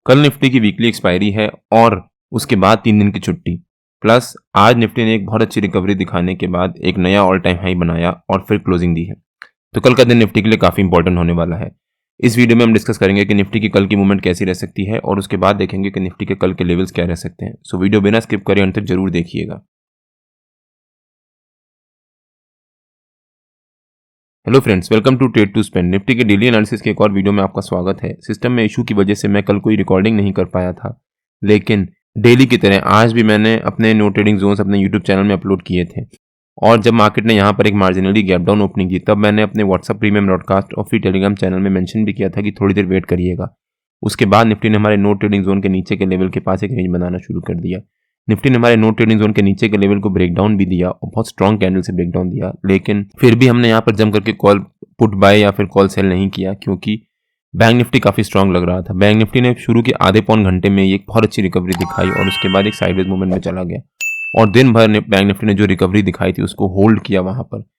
कल निफ्टी की weekly expiry है और उसके बाद 3 दिन की छुट्टी, प्लस आज निफ्टी ने एक बहुत अच्छी रिकवरी दिखाने के बाद एक नया ऑल टाइम हाई बनाया और फिर क्लोजिंग दी है। तो कल का दिन निफ्टी के लिए काफ़ी इंपॉर्टेंट होने वाला है। इस वीडियो में हम डिस्कस करेंगे कि निफ्टी की कल की मूवमेंट कैसी रह सकती है और उसके बाद देखेंगे कि निफ्टी के कल के लेवल्स क्या रह सकते हैं। सो वीडियो बिना स्किप करे अंत तक जरूर देखिएगा। Hello friends, welcome to trade to spend. Nifty के डेली एनालिसिस के एक और वीडियो में आपका स्वागत है। सिस्टम में इशू की वजह से मैं कल कोई रिकॉर्डिंग नहीं कर पाया था, लेकिन डेली की तरह आज भी मैंने अपने नो ट्रेडिंग जोन्स अपने यूट्यूब चैनल में अपलोड किए थे। और जब मार्केट ने यहाँ पर एक मार्जिनली गैप डाउन ओपनिंग की, तब मैंने अपने व्हाट्सएप प्रीमियम ब्रॉडकास्ट और फ्री टेलीग्राम चैनल में मेंशन भी किया था कि थोड़ी देर वेट करिएगा। उसके बाद निफ्टी ने हमारे नो ट्रेडिंग जोन के नीचे के लेवल के पास एक रेंज बनाना शुरू कर दिया। निफ्टी ने हमारे नो ट्रेडिंग जोन के नीचे के लेवल को ब्रेक डाउन भी दिया और बहुत स्ट्रॉन्ग कैंडल से ब्रेक डाउन दिया, लेकिन फिर भी हमने यहाँ पर जम करके कॉल पुट बाय या फिर कॉल सेल नहीं किया, क्योंकि बैंक निफ्टी काफ़ी स्ट्रांग लग रहा था। बैंक निफ्टी ने शुरू के आधे पौन घंटे में एक बहुत अच्छी रिकवरी दिखाई और उसके बाद एक साइडवेज मूवमेंट में चला गया और दिन भर बैंक निफ्टी ने जो रिकवरी दिखाई थी उसको होल्ड किया वहां पर।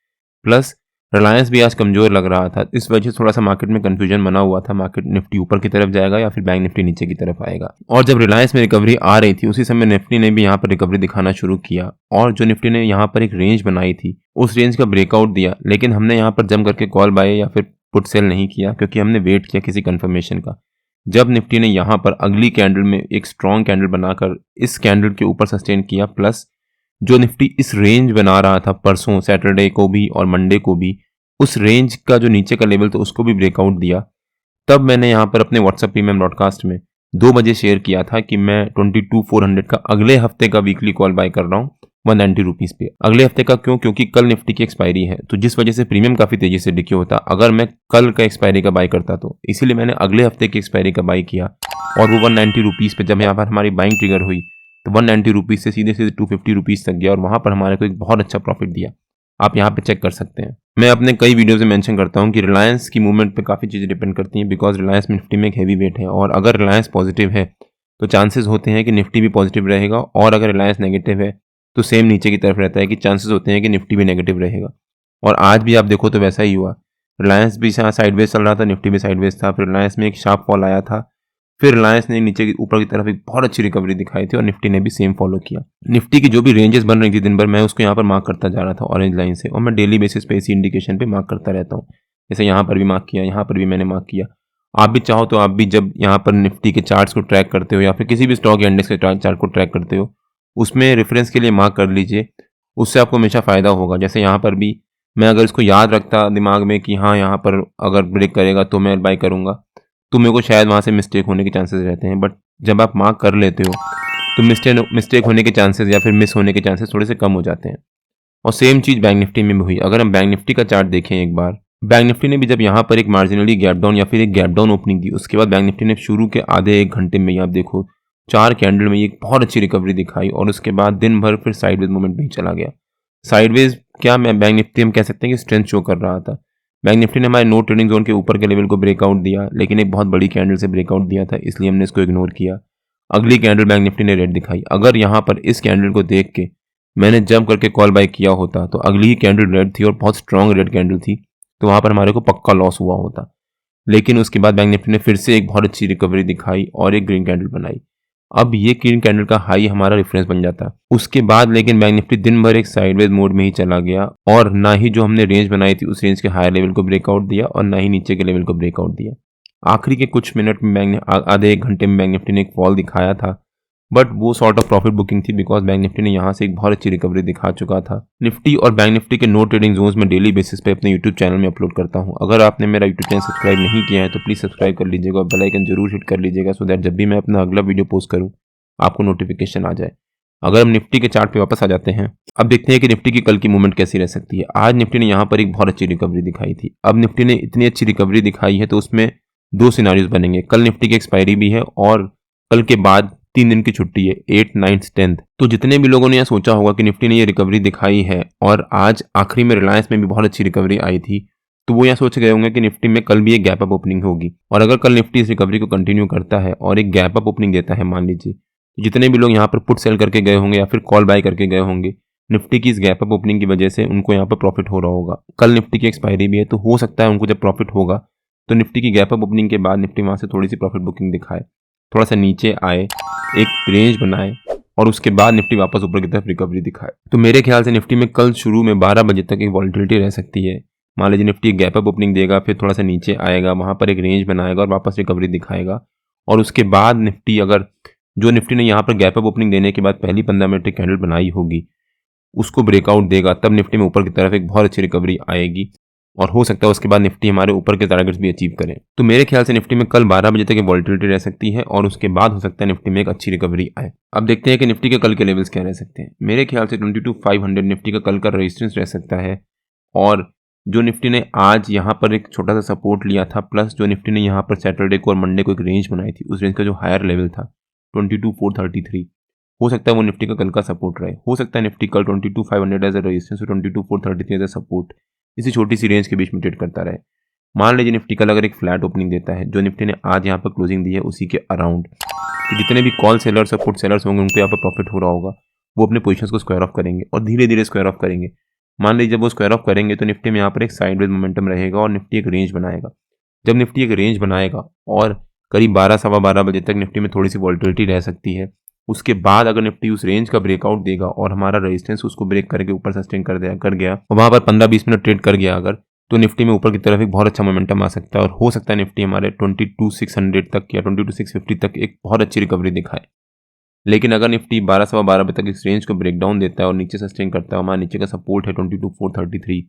प्लस रिलायंस भी आज कमजोर लग रहा था, इस वजह से थोड़ा सा मार्केट में कंफ्यूजन बना हुआ था, मार्केट निफ्टी ऊपर की तरफ जाएगा या फिर बैंक निफ्टी नीचे की तरफ आएगा। और जब रिलायंस में रिकवरी आ रही थी उसी समय निफ्टी ने भी यहाँ पर रिकवरी दिखाना शुरू किया और जो निफ्टी ने यहाँ पर एक रेंज बनाई थी उस रेंज का ब्रेकआउट दिया, लेकिन हमने यहाँ पर जम करके कॉल बाय या फिर पुट सेल नहीं किया, क्योंकि हमने वेट किया किसी कंफर्मेशन का। जब निफ्टी ने यहाँ पर अगली कैंडल में एक स्ट्रॉन्ग कैंडल बनाकर इस कैंडल के ऊपर सस्टेन किया, प्लस जो निफ्टी इस रेंज बना रहा था परसों सैटरडे को भी और मंडे को भी, उस रेंज का जो नीचे का लेवल था उसको भी ब्रेकआउट दिया, तब मैंने यहाँ पर अपने व्हाट्सएप प्रीमियम ब्रॉडकास्ट में 2 बजे शेयर किया था कि मैं 22,400 का अगले हफ्ते का वीकली कॉल बाय कर रहा हूँ 190 रुपीज़ पे। अगले हफ्ते का क्यों? क्योंकि कल निफ्टी की एक्सपायरी है, तो जिस वजह से प्रीमियम काफ़ी तेजी से डिके होता अगर मैं कल का एक्सपायरी का बाय करता, तो इसीलिए मैंने अगले हफ्ते की एक्सपायरी का बाय किया और वो 190 रुपीज़ पे जब यहाँ पर हमारी बाइंग ट्रिगर हुई तो 190 रुपीज़ से सीधे सीधे 250 रुपीज़ तक गया और वहाँ पर हमारे को एक बहुत अच्छा प्रॉफिट दिया। आप यहाँ पे चेक कर सकते हैं। मैं अपने कई वीडियोज़ में मेंशन करता हूँ कि रिलायंस की मूवमेंट पे काफ़ी चीज़ें डिपेंड करती हैं, बिकॉज रिलायंस में निफ्टी में एक हैवी वेट है और अगर रिलायंस पॉजिटिव है तो चांसेस होते हैं कि निफ्टी भी पॉजिटिव रहेगा, और अगर रिलायंस नेगेटिव है तो सेम नीचे की तरफ रहता है कि चांसेस होते हैं कि निफ्टी भी नेगेटिव रहेगा। और आज भी आप देखो तो वैसा ही हुआ। रिलायंस भी साइडवेज चल रहा था, निफ्टी भी साइडवेज था, फिर रिलायंस में एक शार्प फॉल आया था, फिर रिलायंस ने नीचे की ऊपर की तरफ एक बहुत अच्छी रिकवरी दिखाई थी और निफ्टी ने भी सेम फॉलो किया। निफ्टी की जो भी रेंजेस बन रही थी दिन भर, मैं उसको यहाँ पर मार्क करता जा रहा था ऑरेंज लाइन से, और मैं डेली बेसिस पे इसी इंडिकेशन पे मार्क करता रहता हूँ। जैसे यहाँ पर भी मार्क किया, यहाँ पर भी मैंने मार्क किया। आप भी चाहो तो आप भी जब यहाँ पर निफ्टी के चार्ट्स को ट्रैक करते हो या फिर किसी भी स्टॉक या इंडेक्स के चार्ट को ट्रैक करते हो, उसमें रेफरेंस के लिए मार्क कर लीजिए, उससे आपको हमेशा फ़ायदा होगा। जैसे यहाँ पर भी मैं अगर इसको याद रखता दिमाग में कि हाँ यहाँ पर अगर ब्रेक करेगा तो मैं बाय करूँगा, तो मेरे को शायद वहाँ से मिस्टेक होने के चांसेस रहते हैं, बट जब आप मार्क कर लेते हो तो मिस्टेक होने के चांसेस या फिर मिस होने के चांसेस थोड़े से कम हो जाते हैं। और सेम चीज़ बैंक निफ्टी में भी हुई। अगर हम बैंक निफ्टी का चार्ट देखें एक बार, बैंक निफ्टी ने भी जब यहाँ पर एक मार्जिनली गैप डाउन या फिर एक गैप डाउन ओपनिंग दी, उसके बाद बैंक निफ्टी ने शुरू के आधे एक घंटे में आप देखो 4 कैंडल में एक बहुत अच्छी रिकवरी दिखाई और उसके बाद दिन भर फिर साइडवेज मूवमेंट में ही चला गया। साइडवेज क्या, मैं बैंक निफ्टी हम कह सकते हैं कि स्ट्रेंथ शो कर रहा था। बैंक निफ्टी ने हमारे नो ट्रेडिंग जोन के ऊपर के लेवल को ब्रेकआउट दिया, लेकिन एक बहुत बड़ी कैंडल से ब्रेकआउट दिया था, इसलिए हमने इसको इग्नोर किया। अगली कैंडल बैंक निफ्टी ने रेड दिखाई। अगर यहाँ पर इस कैंडल को देख के मैंने जंप करके कॉल बाय किया होता तो अगली ही कैंडल रेड थी और बहुत स्ट्रॉन्ग रेड कैंडल थी, तो वहाँ पर हमारे को पक्का लॉस हुआ होता। लेकिन उसके बाद बैंक निफ्टी ने फिर से एक बहुत अच्छी रिकवरी दिखाई और एक ग्रीन कैंडल बनाई। अब ये ग्रीन कैंडल का हाई हमारा रेफरेंस बन जाता। उसके बाद लेकिन बैंक निफ्टी दिन भर एक साइडवेज मोड में ही चला गया और ना ही जो हमने रेंज बनाई थी उस रेंज के हायर लेवल को ब्रेकआउट दिया और ना ही नीचे के लेवल को ब्रेकआउट दिया। आखिरी के कुछ मिनट में आधे एक घंटे में बैंक निफ्टी ने एक फॉल दिखाया था, बट वो सॉर्ट ऑफ प्रॉफिट बुकिंग थी, बिकॉज बैंक निफ्टी ने यहाँ से एक बहुत अच्छी रिकवरी दिखा चुका था। निफ्टी और बैंक निफ्टी के नो ट्रेडिंग जोन्स में डेली बेसिस पे अपने यूट्यूब चैनल में अपलोड करता हूँ। अगर आपने मेरा यूट्यूब चैनल सब्सक्राइब नहीं किया है तो प्लीज़ सब्सक्राइब कर लीजिएगा और बेल आइकन जरूर हिट कर लीजिएगा, सो दैट जब भी मैं अपना अगला वीडियो पोस्ट करूँ आपको नोटिफिकेशन आ जाए। अगर हम निफ्टी के चार्ट पे वापस आ जाते हैं, अब देखते हैं कि निफ्टी की कल की मूवमेंट कैसी रह सकती है। आज निफ्टी ने यहाँ पर एक बहुत अच्छी रिकवरी दिखाई थी। अब निफ्टी ने इतनी अच्छी रिकवरी दिखाई है तो उसमें 2 सिनारियोज बनेंगे। कल निफ्टी की एक्सपायरी भी है और कल के बाद 3 दिन की छुट्टी है, 8, 9, 10। तो जितने भी लोगों ने यह सोचा होगा कि निफ्टी ने ये रिकवरी दिखाई है और आज आखिरी में रिलायंस में भी बहुत अच्छी रिकवरी आई थी, तो वो यहाँ सोच गए होंगे कि निफ्टी में कल भी एक गैप अप ओपनिंग होगी। और अगर कल निफ्टी इस रिकवरी को कंटिन्यू करता है और एक गैप अप ओपनिंग देता है मान लीजिए, तो जितने भी लोग यहाँ पर पुट सेल करके गए होंगे या फिर कॉल बाय करके गए होंगे, निफ्टी की इस गैप अप ओपनिंग की वजह से उनको यहाँ पर प्रॉफिट हो रहा होगा। कल निफ्टी की एक्सपायरी भी है, तो हो सकता है उनको जब प्रॉफिट होगा तो निफ्टी की गैप अप ओपनिंग के बाद निफ्टी वहाँ से थोड़ी सी प्रॉफिट बुकिंग दिखाए। थोड़ा सा नीचे आए, एक रेंज बनाए और उसके बाद निफ्टी वापस ऊपर की तरफ रिकवरी दिखाए। तो मेरे ख्याल से निफ्टी में कल शुरू में 12 बजे तक एक वॉलेटिलिटी रह सकती है। मान लीजिए निफ्टी गैप अप ओपनिंग देगा, फिर थोड़ा सा नीचे आएगा, वहाँ पर एक रेंज बनाएगा और वापस रिकवरी दिखाएगा। और उसके बाद निफ्टी अगर जो निफ्टी ने यहाँ पर गैप अप ओपनिंग देने के बाद पहली 15 मिनट की कैंडल बनाई होगी उसको ब्रेकआउट देगा, तब निफ्टी में ऊपर की तरफ एक बहुत अच्छी रिकवरी आएगी और हो सकता है उसके बाद निफ्टी हमारे ऊपर के टारगेट्स भी अचीव करें। तो मेरे ख्याल से निफ्टी में कल 12 बजे तक वॉलेटिलिटी रह सकती है और उसके बाद हो सकता है निफ्टी में एक अच्छी रिकवरी आए। अब देखते हैं कि निफ्टी के कल के लेवल्स क्या रह सकते हैं। मेरे ख्याल से 22,500 निफ्टी का कल का रेजिस्टेंस रह सकता है और जो निफ्टी ने आज यहाँ पर एक छोटा सा सपोर्ट लिया था, प्लस जो निफ्टी ने यहाँ पर सैटरडे को और मंडे को एक रेंज बनाई थी, उस रेंज का जो हायर लेवल था 22,433, हो सकता है वो निफ्टी का कल का सपोर्ट रहे। हो सकता है निफ्टी कल 22,500 एज अ रेजिस्टेंस और 22,433 एज अ सपोर्ट इसी छोटी सी रेंज के बीच में ट्रेड करता रहे। मान लीजिए निफ्टी कल अगर एक फ्लैट ओपनिंग देता है, जो निफ्टी ने आज यहाँ पर क्लोजिंग दी है उसी के अराउंड, तो जितने भी कॉल सेलर्स और पुट सेलर्स होंगे उनको यहाँ पर प्रॉफिट हो रहा होगा, वो अपने पोजीशंस को स्क्वायर ऑफ करेंगे और धीरे धीरे स्क्वायर ऑफ करेंगे। मान लीजिए जब वो स्क्वायर ऑफ करेंगे तो निफ्टी में यहाँ पर एक साइडवेज मोमेंटम रहेगा और निफ्टी एक रेंज बनाएगा। जब निफ्टी एक रेंज बनाएगा और करीब 12 सवा 12 बजे तक निफ्टी में थोड़ी सी वॉलेटिलिटी रह सकती है। उसके बाद अगर निफ्टी उस रेंज का ब्रेकआउट देगा और हमारा रेजिस्टेंस उसको ब्रेक करके ऊपर सस्टेन कर गया और वहाँ पर 15-20 मिनट ट्रेड कर गया अगर, तो निफ्टी में ऊपर की तरफ एक बहुत अच्छा मोमेंटम आ सकता है और हो सकता है निफ्टी हमारे 22,600 तक या 22,650 तक एक बहुत अच्छी रिकवरी दिखाए। लेकिन अगर निफ्टी 12 सवा 12 बजे तक इस रेंज को ब्रेक डाउन देता है और नीचे सस्टेन करता है, हमारा नीचे का सपोर्ट है 22,433,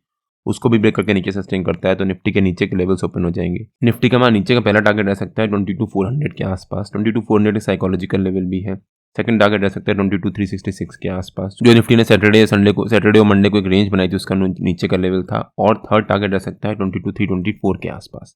उसको भी ब्रेक करके नीचे सस्टेन करता है, तो निफ्टी के नीचे के लेवल्स ओपन हो जाएंगे। निफ्टी का हमारा नीचे का पहला टारगेट रह सकता है 22,400 के आसपास। 22,400 साइकोलॉजिकल लेवल भी है। सेकंड टारगेट रह सकता है 22,366 के आसपास, जो निफ्टी ने सैटरडे और मंडे को एक रेंज बनाई थी, उसका नीचे का लेवल था। और थर्ड टारगेट रह सकता है 22,324 के आसपास।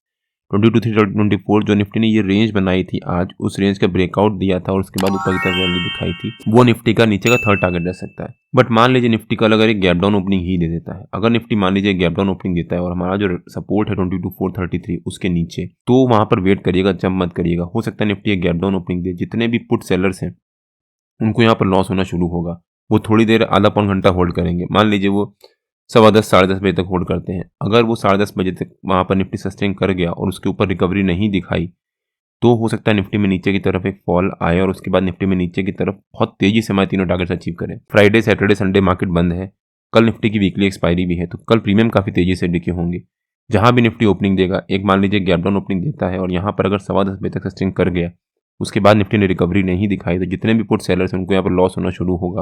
22,324 जो निफ्टी ने ये रेंज बनाई थी आज, उस रेंज का ब्रेकआउट दिया था और उसके बाद ऊपर की तरफ रैली दिखाई थी, वो निफ्टी का नीचे का थर्ड टारगेट रह सकता है। बट मान लीजिए निफ्टी कल अगर एक गैप डाउन ओपनिंग ही दे देता है, अगर निफ्टी मान लीजिए गैप डाउन ओपनिंग देता है और हमारा जो सपोर्ट है 22,433 उसके नीचे, तो वहां पर वेट करिएगा, जंप मत करिएगा। हो सकता है निफ्टी एक गैप डाउन ओपनिंग दे, जितने भी पुट सेलर्स हैं उनको यहाँ पर लॉस होना शुरू होगा। वो थोड़ी देर आधा पौन घंटा होल्ड करेंगे। मान लीजिए वो 10:15 10:30 बजे तक होल्ड करते हैं। अगर वो 10:30 बजे तक वहाँ पर निफ्टी सस्टेन कर गया और उसके ऊपर रिकवरी नहीं दिखाई, तो हो सकता है निफ्टी में नीचे की तरफ एक फॉल आए और उसके बाद निफ्टी में नीचे की तरफ बहुत तेजी से हमारे तीनों टारगेट्स अचीव करें। फ्राइडे, सैटरडे, संडे मार्केट बंद है। कल निफ्टी की वीकली एक्सपायरी भी है, तो कल प्रीमियम काफ़ी तेजी से डिके होंगे। जहाँ भी निफ्टी ओपनिंग देगा, एक मान लीजिए गैप डाउन ओपनिंग देता है और यहाँ पर अगर 10:15 बजे तक सस्टेन कर गया, उसके बाद निफ्टी ने रिकवरी नहीं दिखाई, तो जितने भी पुट सेलर्स हैं उनको यहाँ पर लॉस होना शुरू होगा।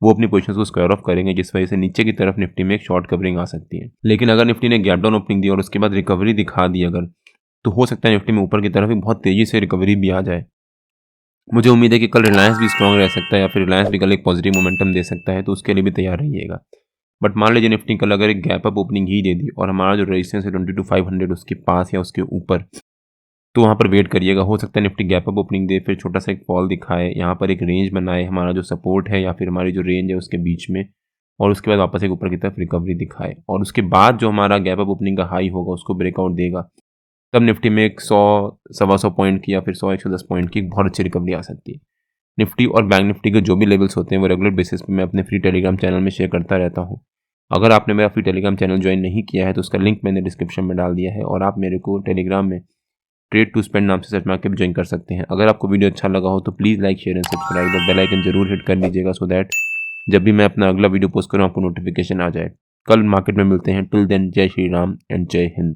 वो अपनी पोजीशंस को स्क्वायर ऑफ करेंगे, जिस वजह से नीचे की तरफ निफ्टी में एक शॉर्ट कवरिंग आ सकती है। लेकिन अगर निफ्टी ने गैप डाउन ओपनिंग दी और उसके बाद रिकवरी दिखा दी अगर, तो हो सकता है निफ्टी में ऊपर की तरफ एक बहुत तेजी से रिकवरी भी आ जाए। मुझे उम्मीद है कि कल रिलायंस भी स्ट्रॉन्ग रह सकता है या फिर रिलायंस भी कल एक पॉजिटिव मोमेंटम दे सकता है, तो उसके लिए भी तैयार रहिएगा। बट मान लीजिए निफ्टी कल अगर एक गैप अप ओपनिंग ही दे दी और हमारा जो रेजिस्टेंस है 22,500 उसके पास या उसके ऊपर, तो वहाँ पर वेट करिएगा। हो सकता है निफ्टी गैप अप ओपनिंग दे, फिर छोटा सा एक फॉल दिखाए, यहाँ पर एक रेंज बनाए हमारा जो सपोर्ट है या फिर हमारी जो रेंज है उसके बीच में, और उसके बाद वापस एक ऊपर की तरफ रिकवरी दिखाए और उसके बाद जो हमारा गैप अप ओपनिंग का हाई होगा उसको ब्रेकआउट देगा, तब निफ्टी में एक 100 सवा 100 पॉइंट की या फिर 100-110 पॉइंट की एक बहुत अच्छी रिकवरी आ सकती है। निफ्टी और बैंक निफ्टी के जो भी लेवल्स होते हैं वो रेगुलर बेसिस पे मैं अपने फ्री टेलीग्राम चैनल में शेयर करता रहता हूँ। अगर आपने मेरा फ्री टेलीग्राम चैनल ज्वाइन नहीं किया है तो उसका लिंक मैंने डिस्क्रिप्शन में डाल दिया है और आप मेरे को टेलीग्राम में ट्रेड टू स्पेंड नाम से सर्च मार के भी ज्वाइन कर सकते हैं। अगर आपको वीडियो अच्छा लगा हो तो please like, share and subscribe और बेल आइकन जरूर हिट कर लीजिएगा, सो दैट जब भी मैं अपना अगला वीडियो पोस्ट करूँ आपको नोटिफिकेशन आ जाए। कल मार्केट में मिलते हैं। टिल देन जय श्री राम एंड जय हिंद।